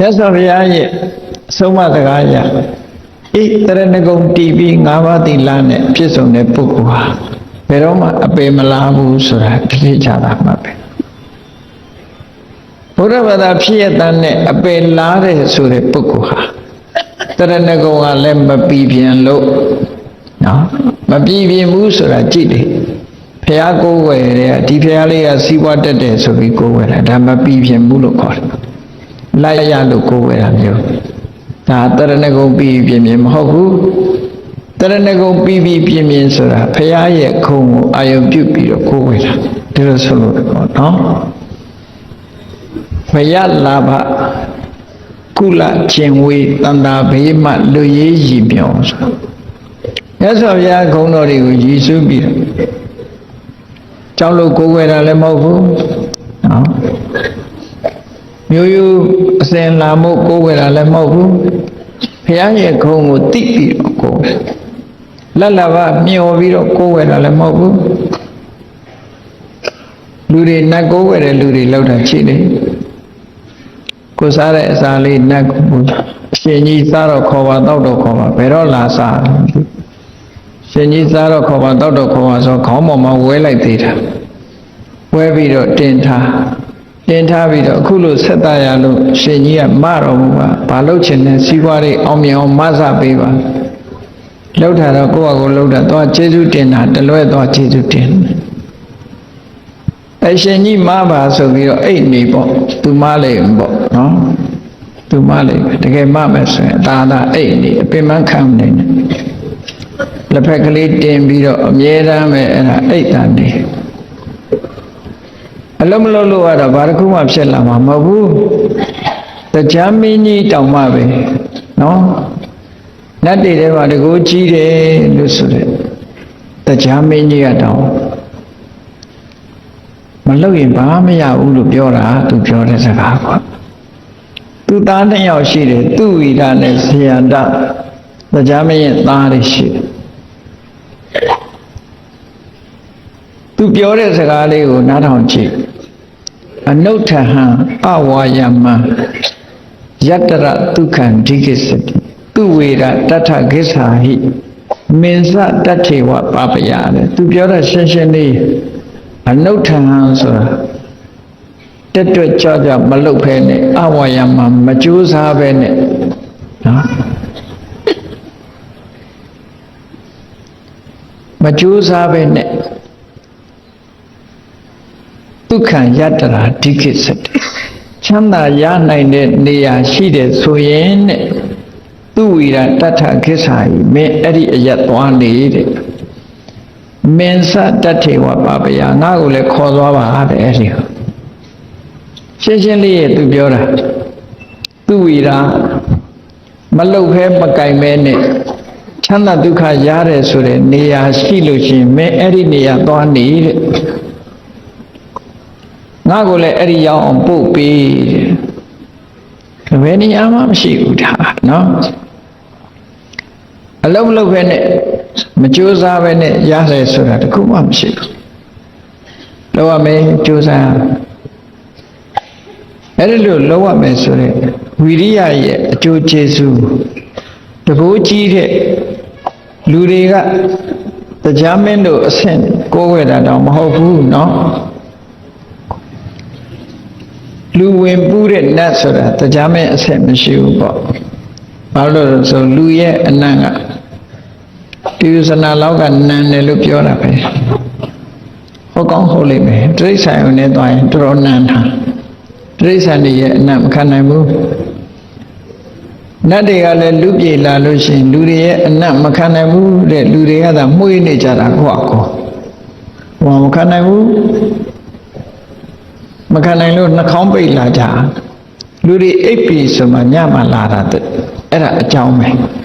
Yes, of Yaya, so much the Gaya. Eat the Renegon TV, Navati Lane, Pisone Pukua. Peroma, a Pemalabu, Sura, Tijara Mape. Whatever the Pietane, a Pelare, Sure Pukua. The Renego are Lemba Pibian low. No, Mabibi Musura Chili. Piago, where Tipialia see what the day so we go where Dama Pibian Mulukor. Laya look over you. Taranego Pibian Hogu. Taranego Pibian Sura, Paya Congo, I am Pupi of Covera. There is a lot, no? Paya Lava Kula Chenwe, Tanda Pema, Luyi Bions. Yes, of Ya Conori with Jisubi. Chalo Covera Lemovu. You send Lamo Covera Lemovu. Paya Congo Tipi of Covera. Lalava Mio Viro Covera Lemovu. Luri Nago and Luri Loda Chile. Cosare Sali Nago. Sheni Saro Kova Dodo Kova, Perola Sa. Sheni Saro Kova Dodo Kova, so come on my way like data. Where we do Denta. Denta Vido, Kulu Setayalu, Shenia Maro, Palochin, Siwari, Omio, Maza Biva. Loda Goa Loda, Doa Jesu Dena, the Lord Doa Jesu Den. Sheni Maba, so we are 8 neighbor to Malay, no? To Malay, the game Mamas, Dada 8, Piman Camden. The Pecali Dembiro, Miera, and 8 Andy. Alomolo at a Barakum of Selama, Mabu, the Jamini Taumabe, no? Not the ever to go cheat, Lucid. The Jamini at all. Maluin Bahamia Ulu Biora to Biora Sagapa. To Dana Shiri, to Idanes Hianda, the Jamini Tarish. To Biora Sagale, not on cheap. A note to her, Awayama Yatara Tukan Dikis, Tuwira Tata Gisahi, Mensa Tatewa Papayade, to Biora Seshani. A note to answer. Tetra Chaja Malupene, Awayama, Majusa Bene. Majusa Bene. Tukan Yatra Dikis. Chanda Yana Nia Shide Suyen. Tuira Tata Kisai, me Eddie Yatwani. Mensa Tatewa Papaya, Nagule Kozava had area. Sessionally to Biora. Tuira Maluhe Makai Mene. Chanda Duka Yare Sure, Nia Shilushi, me Eddie Nia Twani. Nagule area on Poopy. When Yamam she would have, no? A low Vene. Majusa Vene Yare Sura, the Kumam ship. Lower me, Jusa. Hello, lower me, Sure. Viria, Ju Jesu. The Boji, Luriga, the Jamendo ascent, go with that on Mahofu, no? Luwin Buddha Nasura, the Jamen ascent, Monsieur Bob. Paulo, so Luye and Nanga. Usana Loga Nanelupiola. Hokong Holy Me, Trace I on it, I draw Nana. Trace and the Nam Kanamu. Nadia Lupi La Lucin, Luria and Nam Makanamu, the Luria, the Muini Jaraguaco. Wamakanamu Makanalu Nakombi Laja. Luri Epi Sumanyama Lara, era a Jaume.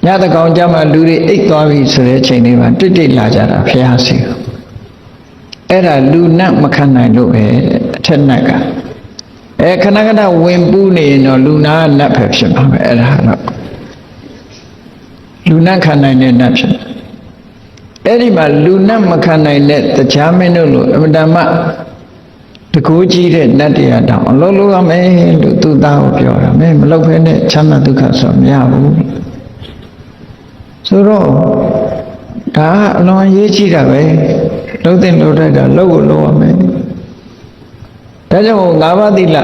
Yada Gaujama Luri 8 Tavis Rechiniva, Titi Lajara, Fiasi. Era Luna Makana Lue, Tenaga. A Kanagana Wimbuni no Luna Napeption, era Luna Kanai Naption. Erima Luna Makana net the Chaminulu, Madama တကူကြီးတဲ့နတ်တရားတောင်အလုံးလုံးရမယ်လို့သူသားကိုပြောတာမင်းမလုပ်ဖဲနဲ့ချမ်းသာဒုက္ခဆိုမရဘူးဆိုတော့ဒါအလွန်ရေးကြည့်တာပဲလုံးတင်လို့ထိုက်တာလုပ်ကိုလုပ်ရမယ်ဒါကြောင့်၅ပါးသီလ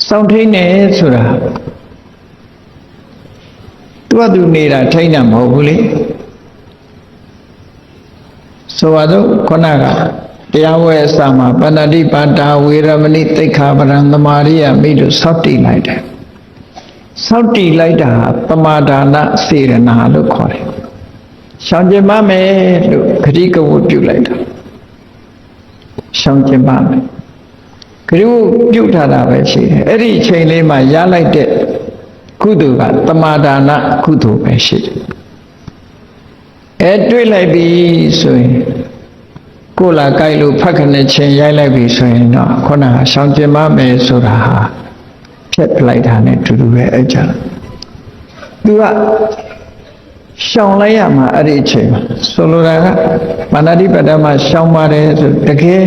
စောင့်ထိန်နေဆိုတာသူနေတာထိန်တာမဟုတ်ဘူးလေဆိုပါတော့ခုနကတရားဝဲအစမှာပဏ္ဏတိပါတာဝေရမဏိသိက္ခာပရံသမာရိယမိတို့စောင့်တည်လိုက်တယ်စောင့်တည်လိုက်တာပမာဒါနစေရနာလို့ခေါ်တယ်ရှောင်ကျင်ပါမယ်လို့ခရီးကဝတ်ပြုလိုက်တာရှောင်ကျင်ပါမယ်ခရီးဝတ်ပြုထားတာပဲရှိတယ်အဲ့ဒီအချိန်လေးမှာရလိုက်တဲ့ကုသိုလ်ကပမာဒါနကုသိုလ်ပဲရှိတယ်တွေ့လိုက်ပြီဆိုရင်ကိုယ်လာကြိုက်လို့ဖတ်ခနဲ့ချင်းရိုက်လိုက်ပြီဆိုရင်တော့ခုနကရှောင်ကျင်ပါမယ်ဆိုတာဟာဖြတ်ပလိုက်တာနဲ့တူတူပဲအဲ့ကြသူကရှောင်လိုက်ရမှာအဲ့ဒီအချိန်ဆိုလိုတာကမာနတိပတ္တမှာရှောင်ပါတယ်ဆိုတကယ်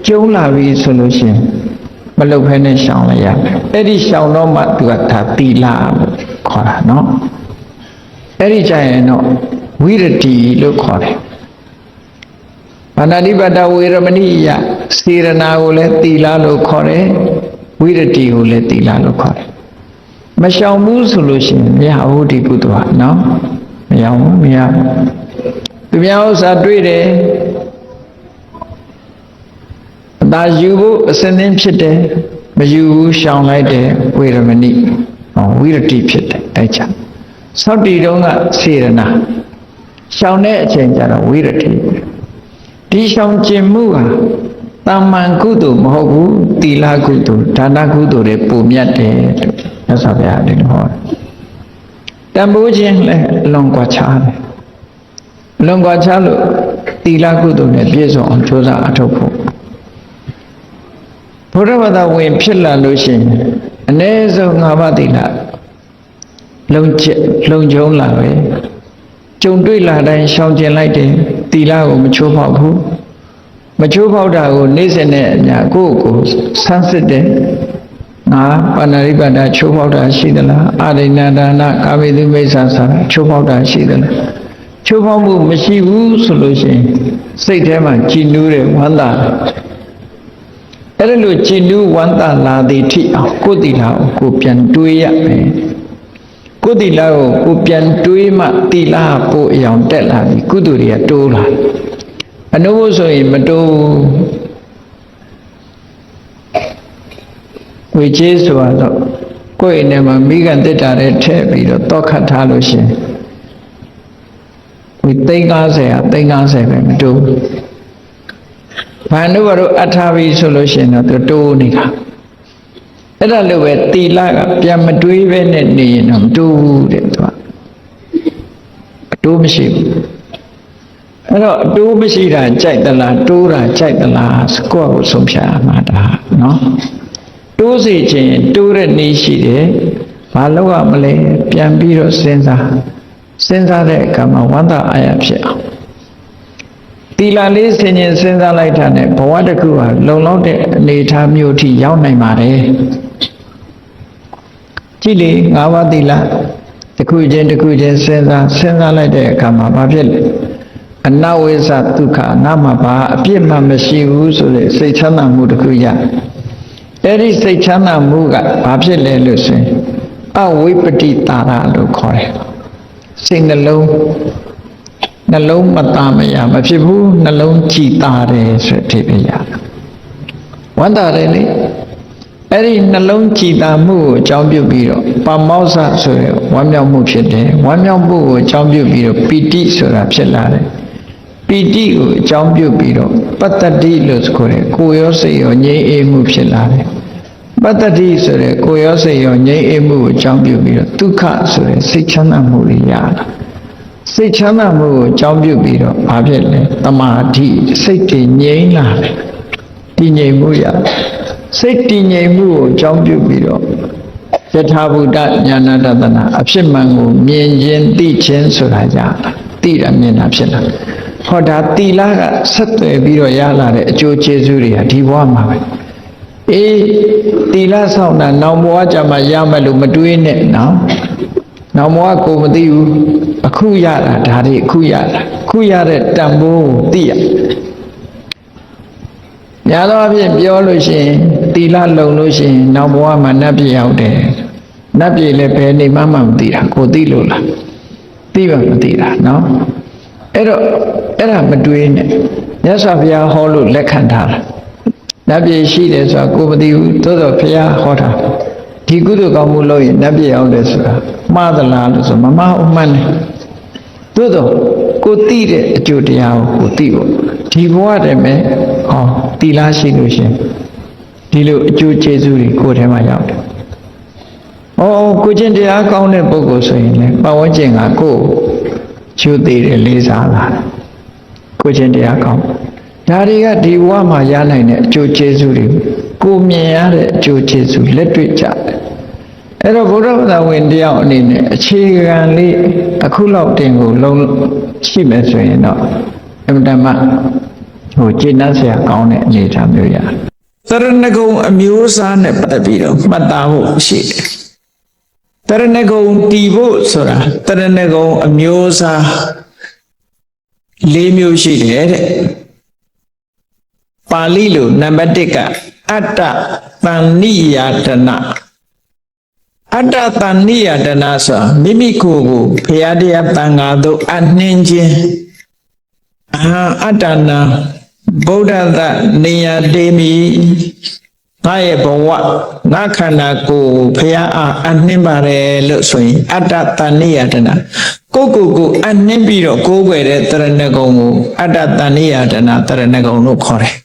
ကျုံးလာပြီဆိုလို့ရှိရင်မလုပ်ဖဲနဲ့ရှောင်လိုက်ရမယ်အဲ့ဒီရှောင်တော့မှသူကဒါသီလခေါ်တာနော်အဲ့ဒီကြရင်တော့ဝိရတိလို့ခေါ်တယ်မာနတိပတ္တဝေရမဏိယစေရနာကိုလည်းသီလလို့ခေါ်တယ်ဝိရတိကိုလည်းသီလလို့ခေါ်တယ်မရှောင်ဘူးဆိုလို့ရှိရင်မရဘူးဒီကုသိုလ်ကနော်မရဘူးမရဘူးသူများဥစ္စာတွေ့တယ်အသာယူဖို့အစင်းသင်းဖြစ်တယ်မယူဘူးရှောင်လိုက်တယ်ဝေရမဏိဝိရတိဖြစ်တယ်အဲ့ကြောင့်သောတိတုံးကစေရနာရှောင်တဲ့အချိန်ကျတော့ဝိရတိဒီရှောင်ကျင်မှုဟာတာမန်ကုသိုလ်မဟုတ်ဘူးသီလကုသိုလ်ဒါနကုသိုလ်တွေပုံမြတ်တယ်လို့မြတ်စွာဘုရားဒီလိုဟောတယ်တန်ဖိုးခြင်းလည်းအလွန်ကွာခြားတယ်အလွန်ကွာခြားလို့သီလကုသိုလ်နဲ့ပြည့်စုံအောင်ကြိုးစားအထောက်ဖို့ဘုရားဘာသာဝင်ဖြစ်လာလို့ရှိရင်အ ਨੇ ဆုံး၅ပါးသီလလုံခြုံလာပဲကြုံတွေ့လာတိုင်းရှောင်ကျင်လိုက်တယ်သီလကိုမချိုးဖောက်ဘူးမချိုးဖောက်တာကိုနေ့စဉ်နဲ့အညာကိုယ့်ကိုဆန်းစစ်တယ်ငါပါဏာတိပါဒချိုးဖောက်တာရှိသလားအာရိဏဒါနကာမေတုမိစ္ဆာဆိုတာချိုးဖောက်တာရှိသလားချိုးဖောက်မှုမရှိဘူးဆိုလို့ရှိရင်စိတ်ထဲမှာကြည်နူးတယ်ဝမ်းသာတယ်အဲ့လိုကြည်နူးဝမ်းသာလာသည်ထိအောင်ကိုယ်သီလကိုပြန်တွေးရမယ်ကိုယ်သီလကိုပြန်တွေးမှသီလပို့အယောင်တက်လာပြီကုသိုလ်တွေကတိုးလာအနုဘုဆိုရင်မတိုးဝေကျေးဆိုတော့ကိုယ်အိမ်ထဲမှာမိခင်တက်တာတဲ့ထည့်ပြီးတော့တောက်ခတ်ထားလို့ရှင်ဝေ350ပဲမတိုးဘာလို့ကတော့အထာပြီးဆိုလို့ရှင်တော့သူတိုးနေတာအဲ့ဒါလို့ပဲသီလကပြန်မတွေးပဲနဲ့နေရင်တော့မတိုးဘူးတဲ့သူကအတိုးမရှိဘူးအဲ့တော့အတိုးမရှိတာကြိုက်သလားတိုးတာကြိုက်သလားကိုယ့်ကိုဆုံးဖြတ်ရမှာဒါနော်တိုးစေခြင်းတိုးတဲ့နည်းရှိတယ်ဘာလို့ရမလဲပြန်ပြီးတော့စဉ်းစားတဲ့အခါမှာဝန္တာအာရဖြစ်အောင်သီလလေးဆင်ញင်စဉ်းစားလိုက်တာနဲ့ဘဝတစ်ခုဟာလုံလောက်တဲ့အနေအထားမျိုးထိရောက်နိုင်ပါတယ်ကြည့်လေ၅ပါးသီလတစ်ခုချင်းစဉ်းစားလိုက်တဲ့အခါမှာဘာဖြစ်လဲအနဝိဇ္ဇဒုက္ခငါမှာဘာအပြစ်မှမရှိဘူးဆိုတဲ့စိတ်ချမ်းသာမှုတစ်ခုရအဲ့ဒီစိတ်ချမ်းသာမှုကဘာဖြစ်လဲလို့ဆိုရင်အဝိပတိတာရလို့ခေါ်တယ်စိတ်နှလုံးမသားမရမဖြစ်ဘူးနှလုံးကြည်တာတယ်ဆိုတဲ့အဓိပ္ပာယ်ရတယ်ဝန္တာတယ်လေအဲ့ဒီနှလုံးကြည်တာမှုကိုအကြောင်းပြုပြီးတော့ပါမောဇ္ဇဆိုတဲ့ဝမ်းမြောက်မှုဖြစ်တယ်ဝမ်းမြောက်မှုကိုအကြောင်းပြုပြီးတော့ပီတိဆိုတာဖြစ်လာတယ်ပီတိကိုအကြောင်းပြုပြီးတော့ပတ္တတိလို့ဆိုတဲ့ကိုယ်ရောစိတ်ရောငြိမ်းအေးမှုဖြစ်လာတယ်ပတ္တတိဆိုတဲ့ကိုယ်ရောစိတ်ရောငြိမ်းအေးမှုကိုအကြောင်းပြုပြီးတော့ဒုက္ခဆိုတဲ့စိတ်ချမ်းသာမှုတွေရလာစိတ်ချမ်းသာမှုကိုအကြောင်းပြုပြီးတော့ဘာဖြစ်လဲတမာတိစိတ်တည်ငြိမ်လာတယ်တည်ငြိမ်မှုရစိတ်တည်ငြိမ်မှုကိုအကြောင်းပြုပြီးတော့ယထာဘုဒ္ဓဉာဏတတနာအဖြစ်မှန်ကိုမြင်ခြင်းသိခြင်းဆိုတာကြသိတာမြင်တာဖြစ်လာ ဟောဒါတီလာကဆက်သွယ်ပြီးတော့ရလာတဲ့အကျိုးကျေးဇူးတွေဟာဒီဘဝမှာပဲအေးတီလာဆောင်တာနောင်ဘဝကြမှာရမယ်လို့မတွေးနဲ့နော်နောင်ဘဝကိုမသိဘူးအခုရတာဒါတွေအခုရတာအခုရတဲ့တန်ဖိုးကိုသိရညာတော့အဖြစ်ပြောလို့ရှိရင်တီလာလုံလို့ရှိရင်နောက်ဘဝမှာနတ်ပြည်ရောက်တယ်နတ်ပြည်လည်းဘယ်နေမှမသိတာကိုသိလို့လားသိပါမသိတာနော်အဲ့တော့အဲ့ဒါမတွေးနဲ့မြတ်စွာဘုရားဟောလို့လက်ခံထားတာနတ်ပြည်ရှိတယ်ဆိုတာကိုမသိဘူးသို့တော့ဘုရားဟောတာဒီကုသိုလ်ကောင်းမှုလုပ်ရင်နတ်ပြည်ရောက်တယ်ဆိုတာမှားသလားလို့ဆိုမမှားဘူးမှန်တယ်သို့တော့ကိုသိတဲ့အကျိုးတရားကိုသိဖို့ဒီဘဝတည်းမဲ့ဟောတီလာရှိလို့ရှင်ဒီလိုအကျိုးကျေးဇူးတွေကိုယ်ထဲမှာရောက်တယ်။ကိုကျင့်တရားကောင်းတဲ့ပုဂ္ဂိုလ်ဆိုရင်လည်းပတ်ဝန်းကျင်ကကိုယ်ကျိုးသေးတယ်လေးစားလာတယ်။ကိုကျင့်တရားကောင်းဒါတွေကဒီဘဝမှာရနိုင်တဲ့အကျိုးကျေးဇူးတွေကိုမြင်ရတဲ့အကျိုးကျေးဇူးလက်တွေ့ကြတယ်။အဲ့တော့ဘုရားဘာသာဝင်တယောက်အနေနဲ့အခြေခံလေးအခုလောက်တင်ကိုလုံးရှိမယ်ဆိုရင်တော့အမှန်တမ်းကျေနပ်စရာကောင်းတဲ့အနေအထားမျိုးရတယ်။တရဏဂုံအမျိုးအစားနဲ့ပတ်သက်ပြီးတော့မှတ်သားဖို့ရှိတယ်။တရဏဂုံတည်ဖို့ဆိုတာတရဏဂုံအမျိုးအစား၄မျိုးရှိတယ်တဲ့။ပါဠိလိုနံပါတ်1ကအတ္တတဏ္ဏိယတနာအတ္တတဏ္ဏိယတနာဆိုတာမိမိကိုယ်ကိုဘုရားတရားတန်ခါသို့အနှင်းခြင်းအတ္တနာဗုဒ္ဓသနေယတေမိငါရဲ့ဘဝငါခန္ဓာကိုယ်ဘုရားအားအနှင်းပါတယ်လို့ဆိုရင်အတ္တတဏ္ဏိယတနာကိုအနှင်းပြီးတော့ကိုးကွယ်တဲ့တရဏဂုံကိုအတ္တတဏ္ဏိယတနာတရဏဂုံလို့ခေါ်တယ်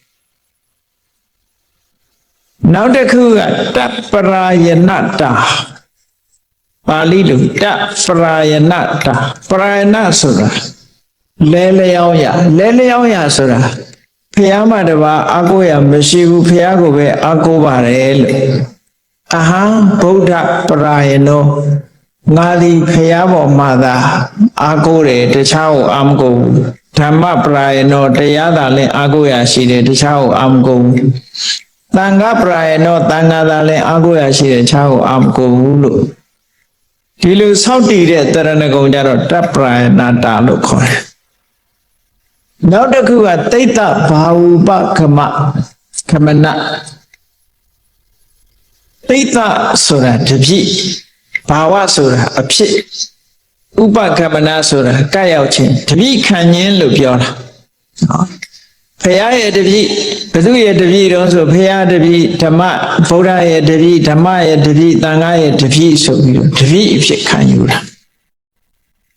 နောက်တစ်ခုကတပရာယနတာပါဠိလိုတပရာယနတာပရာယနဆိုတာလဲလျောင်းရဆိုတာဖះမတပါအာကိုရမရှိဘူးဖះကိုပဲအာကိုပါတယ်လို့အဟံဗုဒ္ဓပရာယနောငါသည်ဖះပေါ်မှာသာအာကိုတယ်တခြားကိုအာမကိုဓမ္မပရာယနောတရားသာလည်းအာကိုရရှိတယ်တခြားကိုအာမကိုသံဃပရာယနောသံဃာသာလည်းအာကိုရရှိတယ်တခြားကိုအာမကိုလို့ဒီလိုစောင့်တည်တဲ့တရဏဂုံကြတော့တပရာယနာတာလို့ခေါ်တယ်နောက်တစ်ခုကတိတ္တဘာဝုပကမနတိတ္တဆိုတာတပြည့်ဘာဝဆိုတာအဖြစ်ဥပကမနာဆိုတာကပ်ရောက်ခြင်းတပြည့်ခံခြင်းလို့ပြောတာနော်ဖရာရဲ့တပြည့်ဘုသူရဲ့တပြည့်တော့ဆိုဖရာတပြည့်ဓမ္မဗုဒ္ဓရဲ့တပြည့်ဓမ္မရဲ့တပြည့်သံဃာရဲ့တပြည့်ဆိုပြီးတော့တပြည့်အဖြစ်ခံယူတာ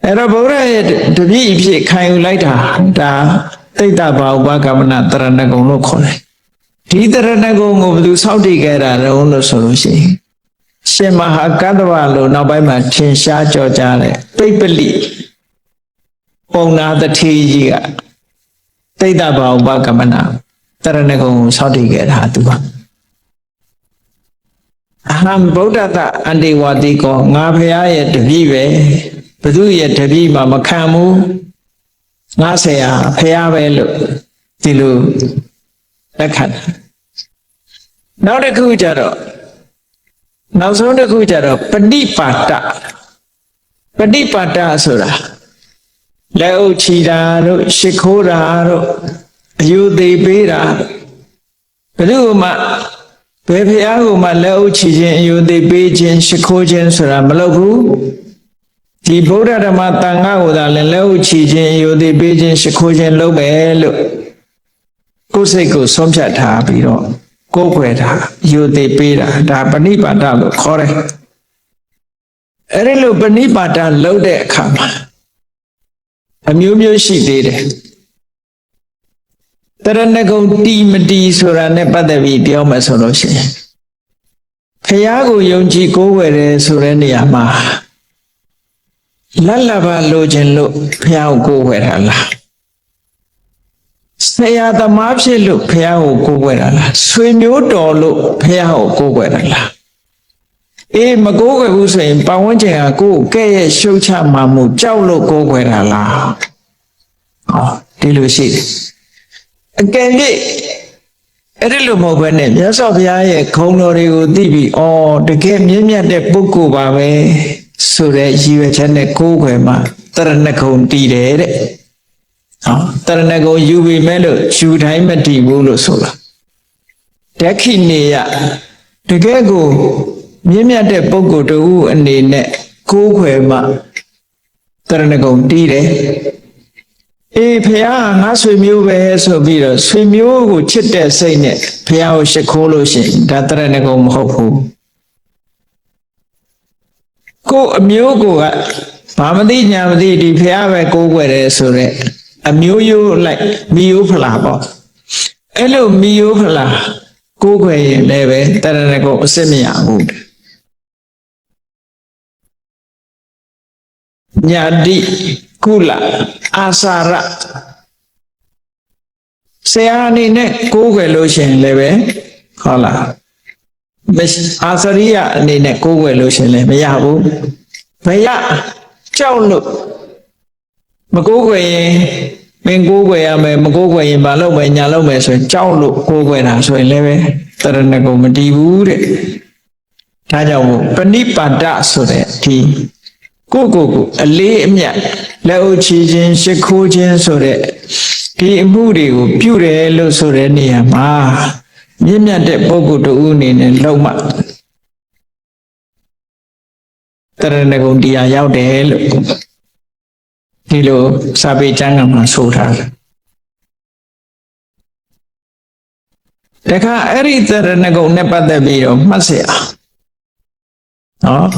အဲ့တော့ဗုဒ္ဓရဲ့တပည့်အဖြစ်ခံယူလိုက်တာဒါတိတ္တဘာဥပကမနတရဏဂုံလို့ခေါ်တယ်ဒီတရဏဂုံကိုဘယ်သူစောင့်တည်ခဲ့တာလဲလို့ဆိုလို့ရှိရင်ရှင်မဟာကတ္တဝလို့နောက်ပိုင်းမှာထင်ရှားကြော်ကြားတဲ့ပိပလိပုံနာတထေကြီးကတိတ္တဘာဥပကမနတရဏဂုံကိုစောင့်တည်ခဲ့တာသူက အဟံဗုဒ္ဓတအန္တိဝတိကောငါဖရာရဲ့တပည့်ပဲဘုသူရဲ့တပည့်မှာမခံဘူးငါဆရာဖရာပဲလို့ဒီလိုလက်ခံနောက်တစ်ခုကျတော့နောက်ဆုံးတစ်ခုကျတော့ပฏิပါတဆိုတာလက်အုပ်ချီတာတို့ရှ िख ိုးတာတို့အယူသေးပေးတာဘယ်သူမှဘယ်ဖရာကိုမှလက်အုပ်ချီခြင်းအယူသေးပေးခြင်းရှ िख ိုးခြင်းဆိုတာမလုပ်ဘူးဒီဗုဒ္ဓဓမ္မသံဃာကိုသာလည်းလက်အုပ်ချီခြင်းအယူသေးပေးခြင်းရှ िख ိုးခြင်းလုပ်မယ်လို့ကိုယ်စိတ်ကိုဆုံးဖြတ်ထားပြီးတော့ကိုယ်ွယ်တာအယူသေးပေးတာဒါပဏိပါဒလို့ခေါ်တယ်အဲ့ဒီလိုပဏိပါဒလုပ်တဲ့အခါမှာအမျိုးမျိုးရှိသေးတယ်တရဏဂုံတီမတီဆိုတာနဲ့ပတ်သက်ပြီးပြောမယ်ဆိုလို့ရှိရင်ဖရာကိုယုံကြည်ကိုးကွယ်တယ်ဆိုတဲ့နေရာမှာလတ်လဘလိုခြင်းလို့ဖရာကိုကိုးကွယ်တာလားဆရာသမားဖြစ်လို့ဖရာကိုကိုးကွယ်တာလားဆွေမျိုးတော်လို့ဖရာကိုကိုးကွယ်တာလားအေးမကိုးကွယ်ဘူးဆိုရင်ပတ်ဝန်းကျင်ကကိုယ်ကဲ့ရဲ့ရှုတ်ချမှမှုကြောက်လို့ကိုးကွယ်တာလားဟော ဒီလိုရှိတယ်အကယ်၍အဲ့ဒီလိုမဟုတ်ဘဲနဲ့မြတ်စွာဘုရားရဲ့ခုံတော်တွေကိုသိပြီးတကယ်မြင့်မြတ်တဲ့ပုဂ္ဂိုလ်ပါပဲဆိုတဲ့ရည်ရွယ်ချက်နဲ့ကိုးကွယ်မှတရဏဂုံတည်တယ်တဲ့တရဏဂုံယူပြီးမဲ့လို့ယူတိုင်းမတည်ဘူးလို့ဆိုတာဒက္ခိနေယတကယ်ကိုမြင့်မြတ်တဲ့ပုဂ္ဂိုလ်တူအနေနဲ့ကိုးကွယ်မှတရဏဂုံတည်တယ်ဖះငါဆွေမျိုးပဲဆိုပြီးတော့ဆွေမျိုးကိုချစ်တဲ့စိတ်နဲ့ဖះကိုရှိခိုးလို့ရှိရင်ဒါတရဏဂုံမဟုတ်ဘူးကိုအမျိုးကိုကဘာမသိညာမသိဒီဖះပဲကိုးကွယ်တယ်ဆိုတော့အမျိုးရိုးလိုက်မိယိုးဖလာပေါ့အဲ့လိုမိယိုးဖလာကိုးကွယ်ရင်လည်းပဲတရဏဂုံအစစ်မရဘူးညာတိကုလအာစာရဆရာအနေနဲ့ကိုးကွယ်လို့ရှိရင်လည်းပဲဟုတ်လားအာစရိယအနေနဲ့ကိုးကွယ်လို့ရှိရင်လည်းမရဘူးဘယ်ရကြောက်လို့မကိုးကွယ်ရင်မင်းကိုးကွယ်ရမယ်မကိုးကွယ်ရင်ဘာလုပ်မယ်ညာလုပ်မယ်ဆိုရင်ကြောက်လို့ကိုးကွယ်တာဆိုရင်လည်းပဲတရဏဂုံမတည်ဘူးတဲ့ဒါကြောင့်ပဏိပါဒဆိုတဲ့ဒီကိုအလေးအမြတ်လက်အုပ်ချခြင်းရှိခိုးခြင်းဆိုတဲ့ဒီအမှုတွေကိုပြုတယ်လို့ဆိုတဲ့နေရာမှာမြင့်မြတ်တဲ့ပုဂ္ဂိုလ်တူအနေနဲ့လုံးမှတရဏဂုံတရားရောက်တယ်လို့ဒီလိုစာပေကျမ်းဂန်မှာဆိုထားတယ်တခါအဲ့ဒီတရဏဂုံနဲ့ပတ်သက်ပြီးတော့မှတ်เสียနော်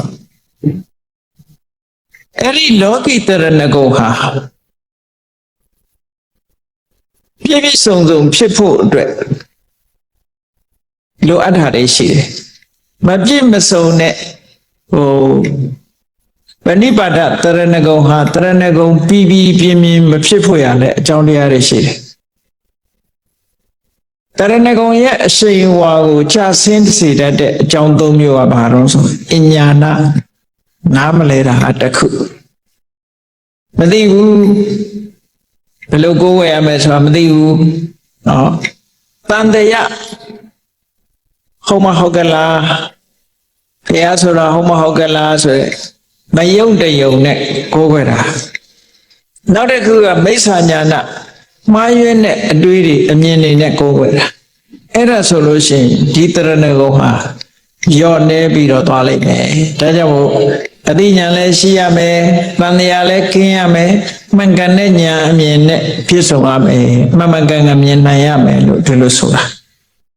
အဲ့ဒီလောကီတရဏဂုံဟာပြည့်ပြည့်စုံစုံဖြစ်ဖို့အတွက်လိုအပ်တာတွေရှိတယ်မပြည့်မစုံတဲ့ပဏိပါဒတရဏဂုံဟာတရဏဂုံပြီးပြင်းမဖြစ်ဖို့ရတဲ့အကြောင်းတရားတွေရှိတယ်တရဏဂုံရဲ့အရှိန်ဝါကိုချဆင်းစေတတ်တဲ့အကြောင်း၃မျိုးကဘာလို့ဆိုအညာနာနားမလဲတာတခုမသိဘူးဘယ်လိုကိုးဝယ်ရမယ်ဆိုတာမသိဘူးနော်တန်တရားဟုတ်မဟုတ်ကလားဘုရားဆိုတာဟုတ်မဟုတ်ကလားဆိုရယ်မယုံတယုံနဲ့ကိုးဝယ်တာနောက်တစ်ခုကမိစ္ဆာညာနာမှားယွင်းတဲ့အတွေးတွေအမြင်တွေနဲ့ကိုးဝယ်တာအဲ့ဒါဆိုလို့ရှိရင်ဒီတရဏဂုံဟာယော့နေပြီးတော့သွားလိမ့်မယ်ဒါကြောင့်အသိဉာဏ်လည်းရှိရမယ်တန်တရားလည်းကင်းရမယ်မှန်ကန်တဲ့ဉာဏ်အမြင်နဲ့ပြည့်စုံရမယ်မှန်ကန်ကန်မြင်နိုင်ရမယ်လို့ဒီလိုဆိုတာ